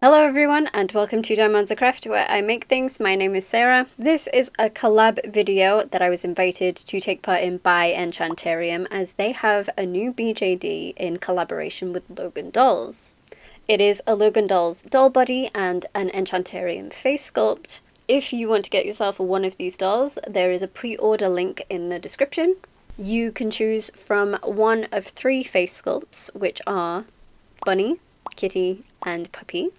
Hello everyone and welcome to Diamonds of Craft where I make things. My name is Sarah. This is a collab video that I was invited to take part in by Enchantarium as they have a new BJD in collaboration with Logan Dolls. It is a Logan Dolls doll body and an Enchantarium face sculpt. If you want to get yourself one of these dolls, there is a pre-order link in the description. You can choose from one of 3 face sculpts, which are Bunny, Kitty, and Puppy.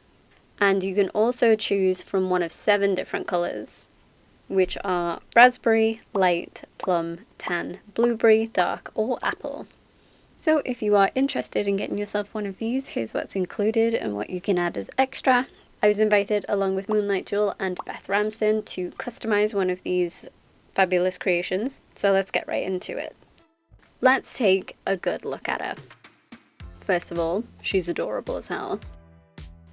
And you can also choose from one of 7 different colours, which are raspberry, light, plum, tan, blueberry, dark, or apple. So if you are interested in getting yourself one of these, here's what's included and what you can add as extra. I was invited along with Moonlight Jewel and Beth Ramsden to customise one of these fabulous creations, so let's get right into it. Let's take a good look at her. First of all, she's adorable as hell.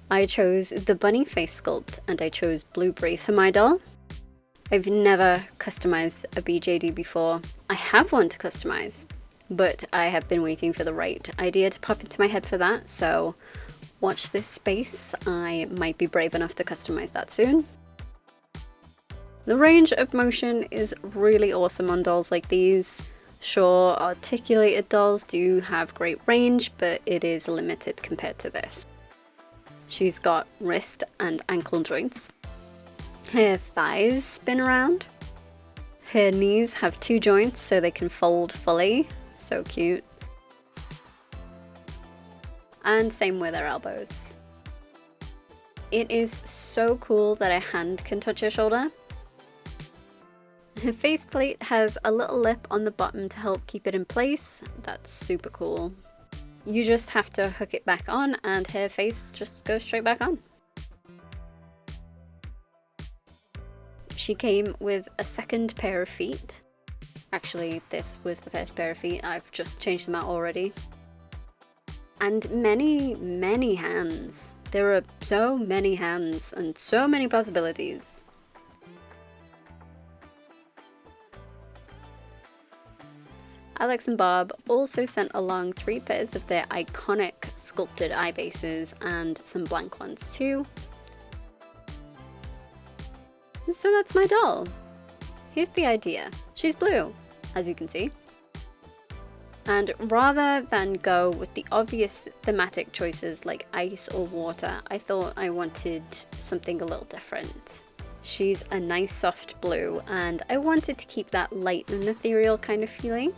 I chose the bunny face sculpt and I chose blueberry for my doll. I've never customized a BJD before. I have one to customize, but I have been waiting for the right idea to pop into my head for that, so watch this space. I might be brave enough to customize that soon. The range of motion is really awesome on dolls like these. Sure, articulated dolls do have great range, but it is limited compared to this. She's got wrist and ankle joints. Her thighs spin around. Her knees have 2 joints so they can fold fully. So cute. And same with her elbows. It is so cool that a hand can touch her shoulder. Her faceplate has a little lip on the bottom to help keep it in place. That's super cool. You just have to hook it back on and her face just goes straight back on. She came with a second pair of feet. Actually, this was the first pair of feet. I've just changed them out already. And many hands. There are so many hands and so many possibilities. Alex and Bob also sent along 3 pairs of their iconic sculpted eye bases and some blank ones too. So that's my doll. Here's the idea. She's blue, as you can see. And rather than go with the obvious thematic choices like ice or water, I thought I wanted something a little different. She's a nice soft blue and I wanted to keep that light and ethereal kind of feeling.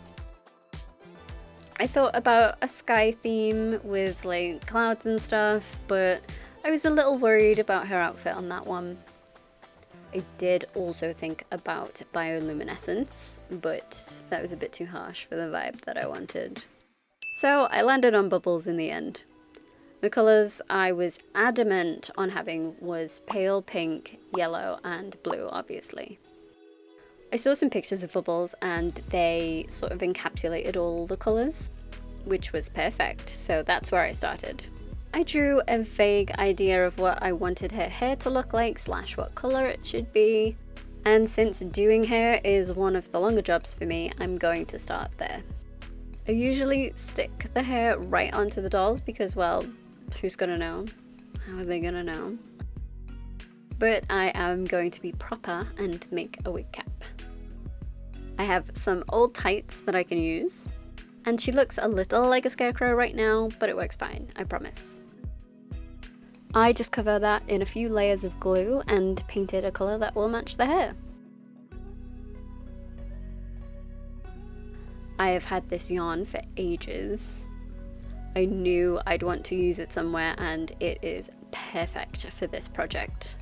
I thought about a sky theme with like clouds and stuff, but I was a little worried about her outfit on that one. I did also think about bioluminescence, but that was a bit too harsh for the vibe that I wanted. So I landed on bubbles in the end. The colours I was adamant on having was pale pink, yellow and blue, obviously. I saw some pictures of bubbles and they sort of encapsulated all the colours, which was perfect, so that's where I started. I drew a vague idea of what I wanted her hair to look like / what colour it should be, and since doing hair is one of the longer jobs for me, I'm going to start there. I usually stick the hair right onto the dolls because, well, who's gonna know? How are they gonna know? But I am going to be proper and make a wig cap. I have some old tights that I can use, and she looks a little like a scarecrow right now, but it works fine, I promise. I just cover that in a few layers of glue and painted a colour that will match the hair. I have had this yarn for ages. I knew I'd want to use it somewhere and it is perfect for this project.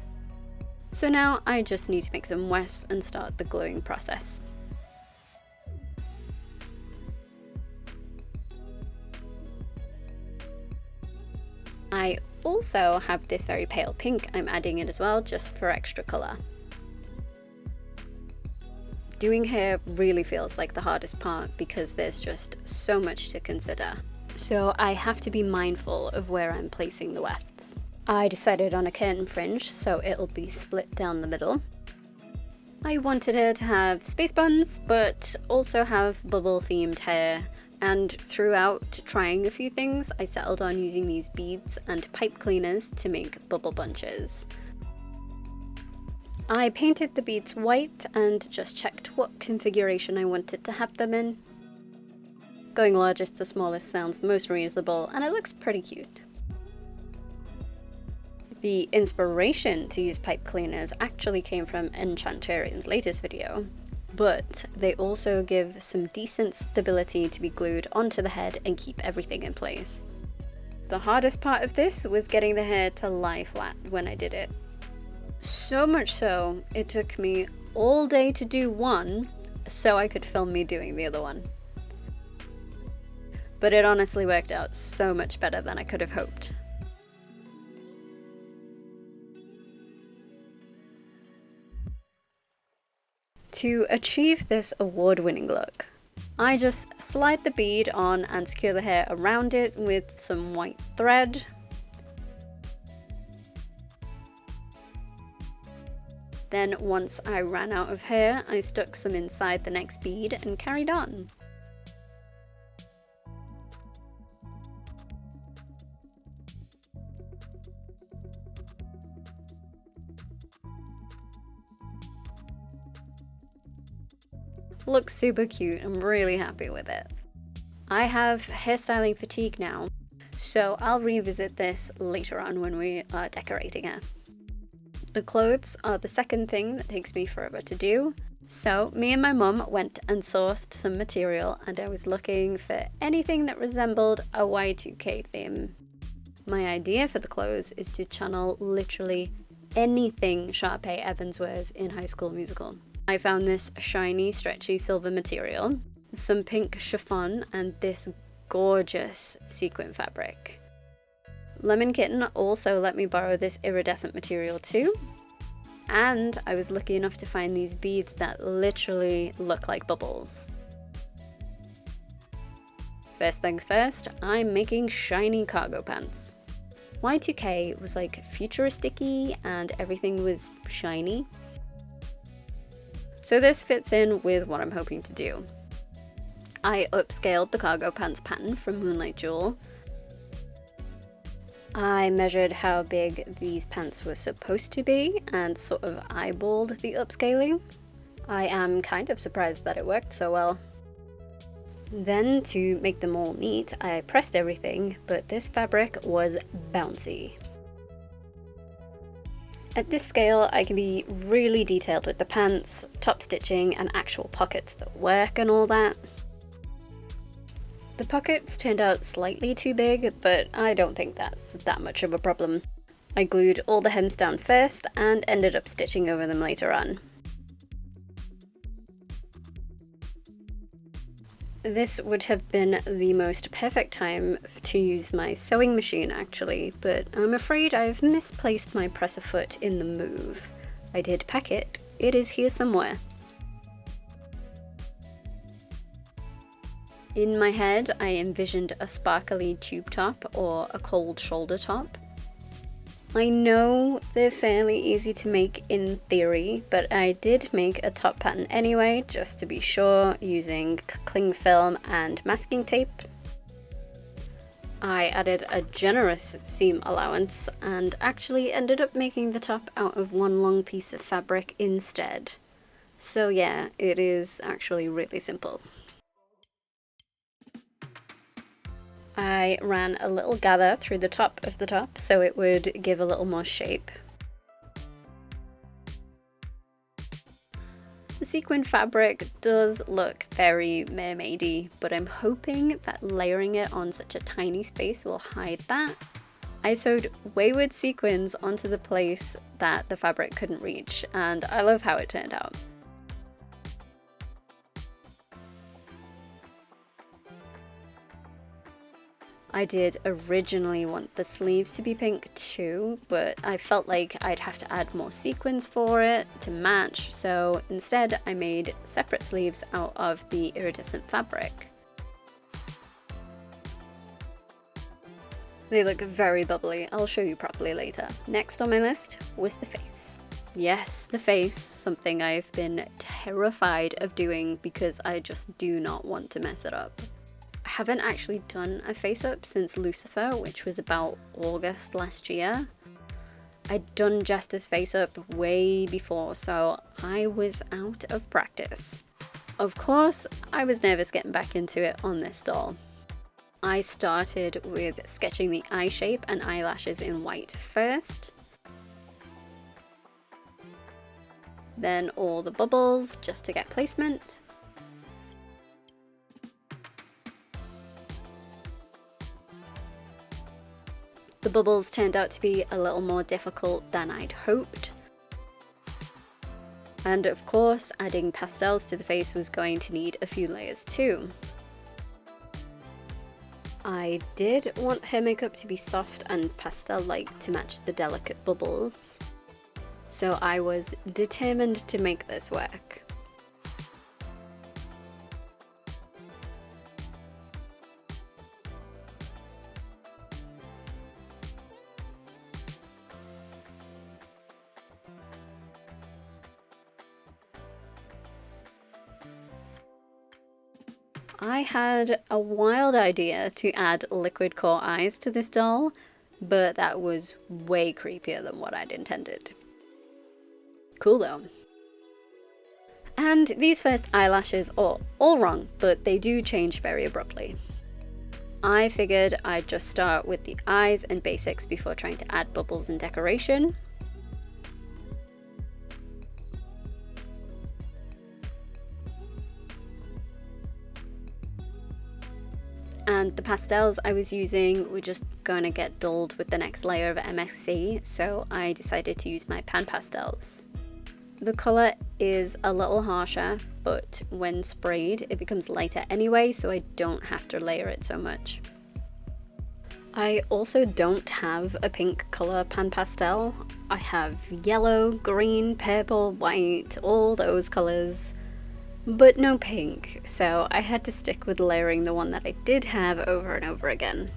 So now I just need to make some wefts and start the gluing process. I also have this very pale pink. I'm adding it as well just for extra colour. Doing hair really feels like the hardest part because there's just so much to consider. So I have to be mindful of where I'm placing the wefts. I decided on a curtain fringe, so it'll be split down the middle. I wanted her to have space buns, but also have bubble themed hair And throughout trying a few things, I settled on using these beads and pipe cleaners to make bubble bunches. I painted the beads white and just checked what configuration I wanted to have them in. Going largest to smallest sounds the most reasonable, and it looks pretty cute. The inspiration to use pipe cleaners actually came from Enchantarium's latest video, but they also give some decent stability to be glued onto the head and keep everything in place. The hardest part of this was getting the hair to lie flat when I did it. So much so, it took me all day to do one so I could film me doing the other one. But it honestly worked out so much better than I could have hoped. To achieve this award-winning look, I just slide the bead on and secure the hair around it with some white thread. Then once I ran out of hair, I stuck some inside the next bead and carried on. Looks super cute, I'm really happy with it. I have hairstyling fatigue now, so I'll revisit this later on when we are decorating it. The clothes are the second thing that takes me forever to do, so me and my mum went and sourced some material, and I was looking for anything that resembled a Y2K theme. My idea for the clothes is to channel literally anything Sharpay Evans wears in High School Musical. I found this shiny, stretchy silver material, some pink chiffon, and this gorgeous sequin fabric. Lemon Kitten also let me borrow this iridescent material too, and I was lucky enough to find these beads that literally look like bubbles. First things first, I'm making shiny cargo pants. Y2K was like futuristic-y and everything was shiny. So this fits in with what I'm hoping to do. I upscaled the cargo pants pattern from Moonlight Jewel. I measured how big these pants were supposed to be and sort of eyeballed the upscaling. I am kind of surprised that it worked so well. Then to make them all neat, I pressed everything, but this fabric was bouncy. At this scale, I can be really detailed with the pants, top stitching, and actual pockets that work and all that. The pockets turned out slightly too big, but I don't think that's that much of a problem. I glued all the hems down first and ended up stitching over them later on. This would have been the most perfect time to use my sewing machine actually, but I'm afraid I've misplaced my presser foot in the move. I did pack it. It is here somewhere. In my head, I envisioned a sparkly tube top or a cold shoulder top. I know they're fairly easy to make in theory, but I did make a top pattern anyway, just to be sure, using cling film and masking tape. I added a generous seam allowance and actually ended up making the top out of one long piece of fabric instead. So yeah, it is actually really simple. I ran a little gather through the top of the top so it would give a little more shape. The sequin fabric does look very mermaidy, but I'm hoping that layering it on such a tiny space will hide that. I sewed wayward sequins onto the place that the fabric couldn't reach, and I love how it turned out. I did originally want the sleeves to be pink too, but I felt like I'd have to add more sequins for it to match, so instead I made separate sleeves out of the iridescent fabric. They look very bubbly, I'll show you properly later. Next on my list was the face. Yes, the face, something I've been terrified of doing because I just do not want to mess it up. haven't actually done a face up since Lucifer, which was about August last year. I'd done Jester's face up way before, so I was out of practice. Of course, I was nervous getting back into it on this doll. I started with sketching the eye shape and eyelashes in white first. Then all the bubbles just to get placement. The bubbles turned out to be a little more difficult than I'd hoped. And of course, adding pastels to the face was going to need a few layers too. I did want her makeup to be soft and pastel-like to match the delicate bubbles, so I was determined to make this work. I had a wild idea to add liquid core eyes to this doll, but that was way creepier than what I'd intended. Cool though. And these first eyelashes are all wrong, but they do change very abruptly. I figured I'd just start with the eyes and basics before trying to add bubbles and decoration. And the pastels I was using were just going to get dulled with the next layer of MSC, so I decided to use my pan pastels. The colour is a little harsher, but when sprayed it becomes lighter anyway, so I don't have to layer it so much. I also don't have a pink colour pan pastel. I have yellow, green, purple, white, all those colours, but no pink, so I had to stick with layering the one that I did have over and over again.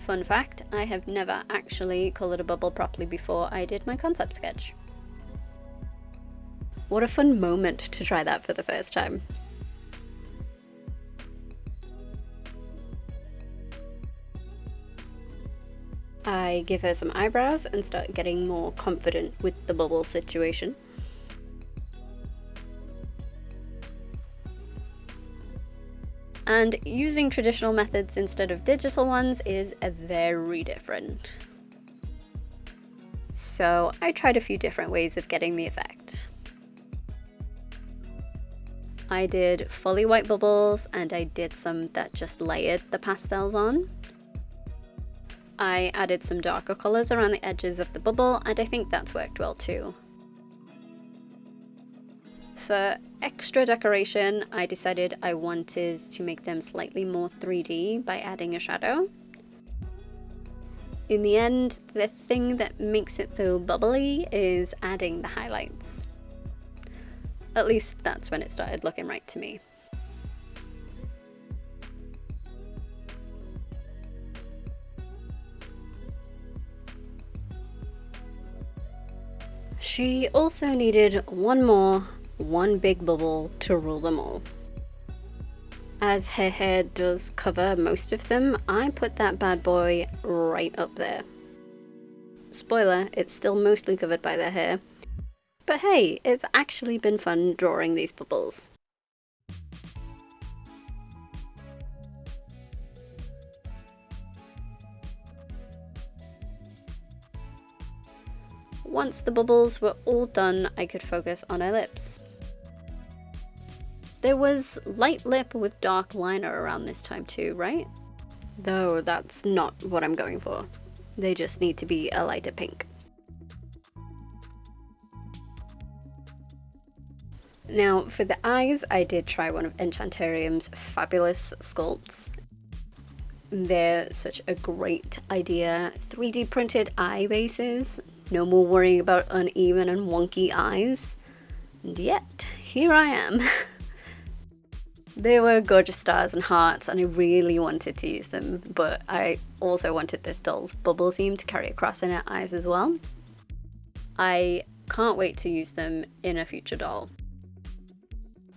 Fun fact, I have never actually coloured a bubble properly before I did my concept sketch. What a fun moment to try that for the first time. I give her some eyebrows and start getting more confident with the bubble situation. And using traditional methods instead of digital ones is very different. So I tried a few different ways of getting the effect. I did fully white bubbles and I did some that just layered the pastels on. I added some darker colours around the edges of the bubble and I think that's worked well too. For extra decoration, I decided I wanted to make them slightly more 3D by adding a shadow. In the end, the thing that makes it so bubbly is adding the highlights. At least that's when it started looking right to me. She also needed one big bubble to rule them all. As her hair does cover most of them, I put that bad boy right up there. Spoiler, it's still mostly covered by their hair. But hey, it's actually been fun drawing these bubbles. Once the bubbles were all done, I could focus on her lips. There was light lip with dark liner around this time too, right? Though that's not what I'm going for. They just need to be a lighter pink. Now for the eyes, I did try one of Enchantarium's fabulous sculpts. They're such a great idea. 3D printed eye bases. No more worrying about uneven and wonky eyes. And yet, here I am. They were gorgeous stars and hearts and I really wanted to use them, but I also wanted this doll's bubble theme to carry across in her eyes as well. I can't wait to use them in a future doll.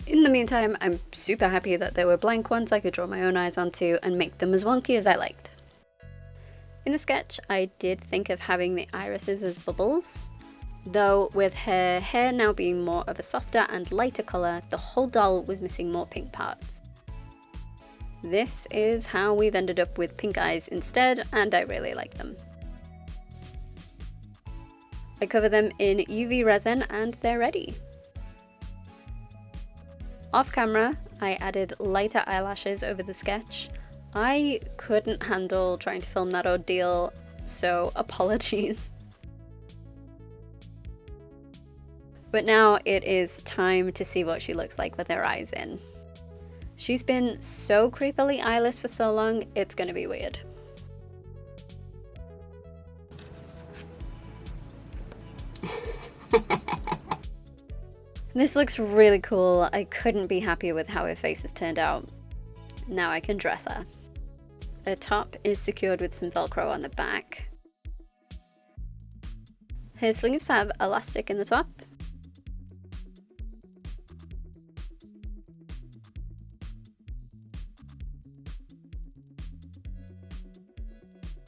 In the meantime, I'm super happy that there were blank ones I could draw my own eyes onto and make them as wonky as I liked. In the sketch, I did think of having the irises as bubbles, though with her hair now being more of a softer and lighter colour, the whole doll was missing more pink parts. This is how we've ended up with pink eyes instead, and I really like them. I cover them in UV resin and they're ready. Off camera, I added lighter eyelashes over the sketch. I couldn't handle trying to film that ordeal, so apologies. But now it is time to see what she looks like with her eyes in. She's been so creepily eyeless for so long, it's gonna be weird. This looks really cool. I couldn't be happier with how her face has turned out. Now I can dress her. Her top is secured with some Velcro on the back. Her sleeves have elastic in the top.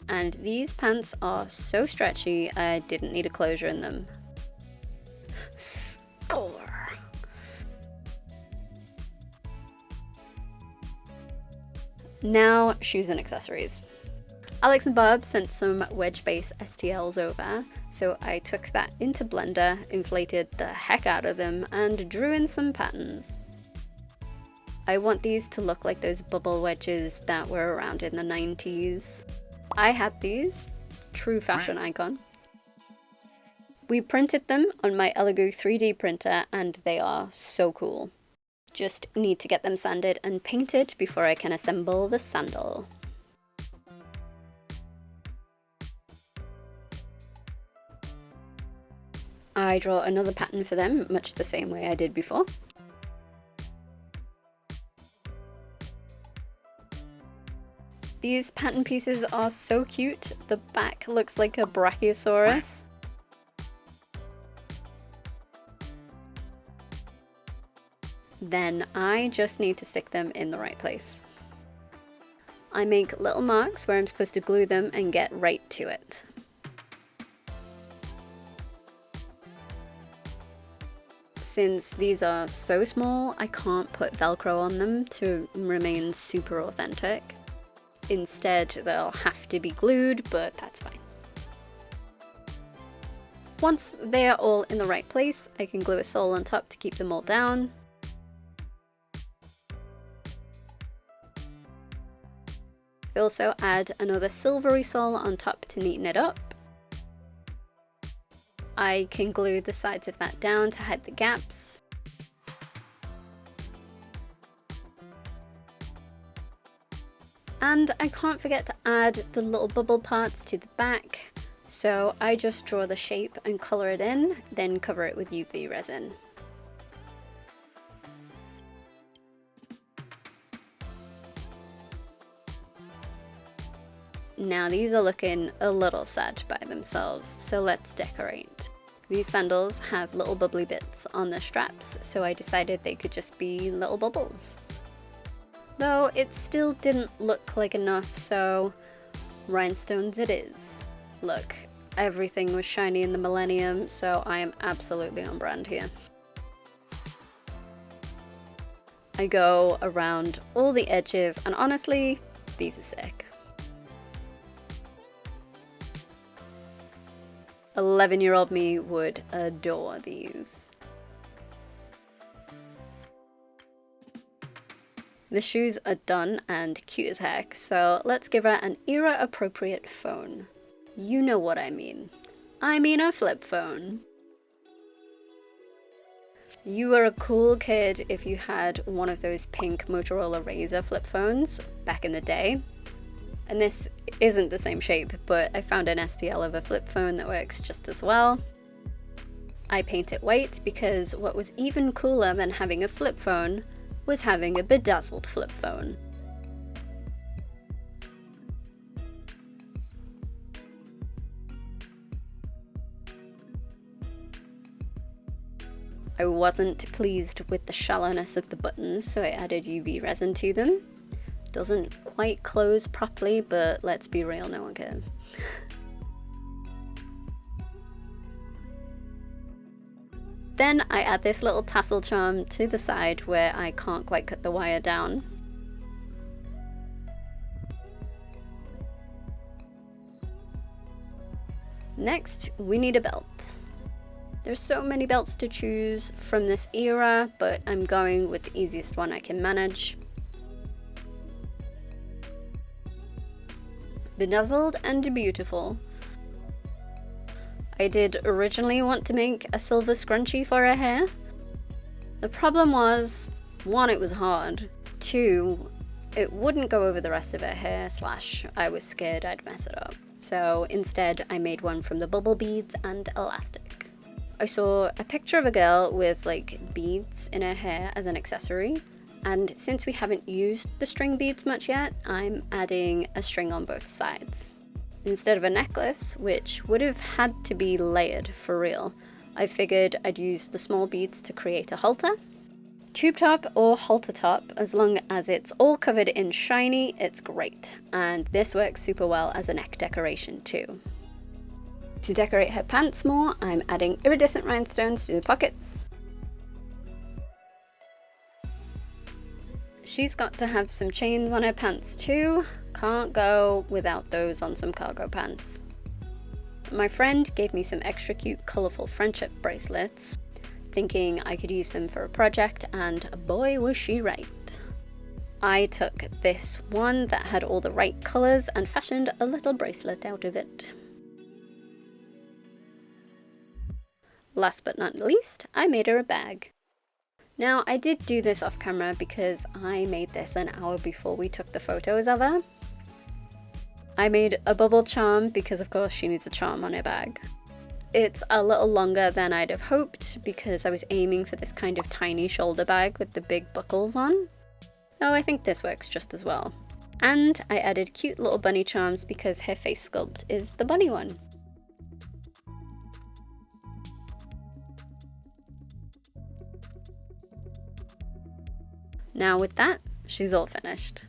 And these pants are so stretchy, I didn't need a closure in them. Score! Now, shoes and accessories. Alex and Bob sent some wedge base STLs over, so I took that into Blender, inflated the heck out of them, and drew in some patterns. I want these to look like those bubble wedges that were around in the 90s. I had these, true fashion icon. We printed them on my Elegoo 3D printer and they are so cool. Just need to get them sanded and painted before I can assemble the sandal. I draw another pattern for them, much the same way I did before. These pattern pieces are so cute. The back looks like a Brachiosaurus. Then I just need to stick them in the right place. I make little marks where I'm supposed to glue them and get right to it. Since these are so small, I can't put Velcro on them to remain super authentic. Instead, they'll have to be glued, but that's fine. Once they are all in the right place, I can glue a sole on top to keep them all down. I also add another silvery sole on top to neaten it up. I can glue the sides of that down to hide the gaps. And I can't forget to add the little bubble parts to the back, so I just draw the shape and colour it in, then cover it with UV resin. Now these are looking a little sad by themselves, so let's decorate. These sandals have little bubbly bits on the straps, so I decided they could just be little bubbles. Though it still didn't look like enough, so rhinestones it is. Look, everything was shiny in the millennium, so I am absolutely on brand here. I go around all the edges, and honestly, these are sick. 11-year-old me would adore these. The shoes are done and cute as heck, so let's give her an era-appropriate phone. You know what I mean. I mean a flip phone. You were a cool kid if you had one of those pink Motorola Razr flip phones back in the day. And this isn't the same shape, but I found an STL of a flip phone that works just as well. I paint it white because what was even cooler than having a flip phone was having a bedazzled flip phone. I wasn't pleased with the shallowness of the buttons, so I added UV resin to them. Doesn't quite close properly, but let's be real, no one cares. Then I add this little tassel charm to the side where I can't quite cut the wire down. Next, we need a belt. There's so many belts to choose from this era, but I'm going with the easiest one I can manage. Bedazzled and beautiful. I did originally want to make a silver scrunchie for her hair. The problem was, 1, it was hard, 2, it wouldn't go over the rest of her hair, / I was scared I'd mess it up. So instead I made one from the bubble beads and elastic. I saw a picture of a girl with like beads in her hair as an accessory, and since we haven't used the string beads much yet, I'm adding a string on both sides. Instead of a necklace, which would have had to be layered for real, I figured I'd use the small beads to create a halter. Tube top or halter top, as long as it's all covered in shiny, it's great, and this works super well as a neck decoration too. To decorate her pants more, I'm adding iridescent rhinestones to the pockets. She's got to have some chains on her pants too, can't go without those on some cargo pants. My friend gave me some extra cute colourful friendship bracelets, thinking I could use them for a project, and boy was she right. I took this one that had all the right colours and fashioned a little bracelet out of it. Last but not least, I made her a bag. Now, I did do this off camera because I made this an hour before we took the photos of her. I made a bubble charm because of course she needs a charm on her bag. It's a little longer than I'd have hoped because I was aiming for this kind of tiny shoulder bag with the big buckles on. Oh, I think this works just as well. And I added cute little bunny charms because her face sculpt is the bunny one. Now with that, she's all finished.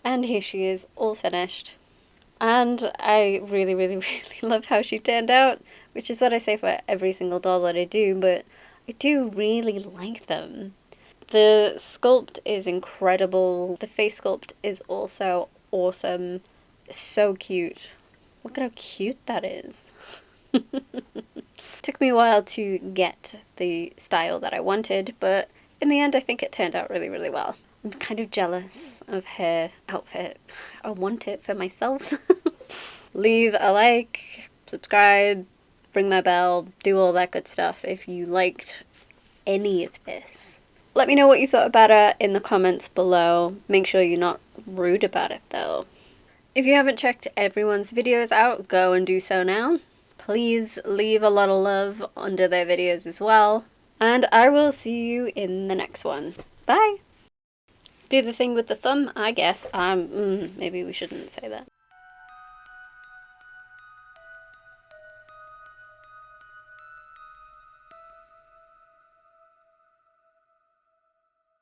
And here she is, all finished. And I really, really, really love how she turned out, which is what I say for every single doll that I do, but I do really like them. The sculpt is incredible. The face sculpt is also awesome. So cute. Look at how cute that is. Took me a while to get the style that I wanted, but in the end I think it turned out really, really well. I'm kind of jealous of her outfit. I want it for myself. Leave a like, subscribe, ring my bell, do all that good stuff if you liked any of this. Let me know what you thought about her in the comments below. Make sure you're not rude about it though. If you haven't checked everyone's videos out, go and do so now. please leave a lot of love under their videos as well. And I will see you in the next one. Bye! Do the thing with the thumb, I guess. Maybe we shouldn't say that.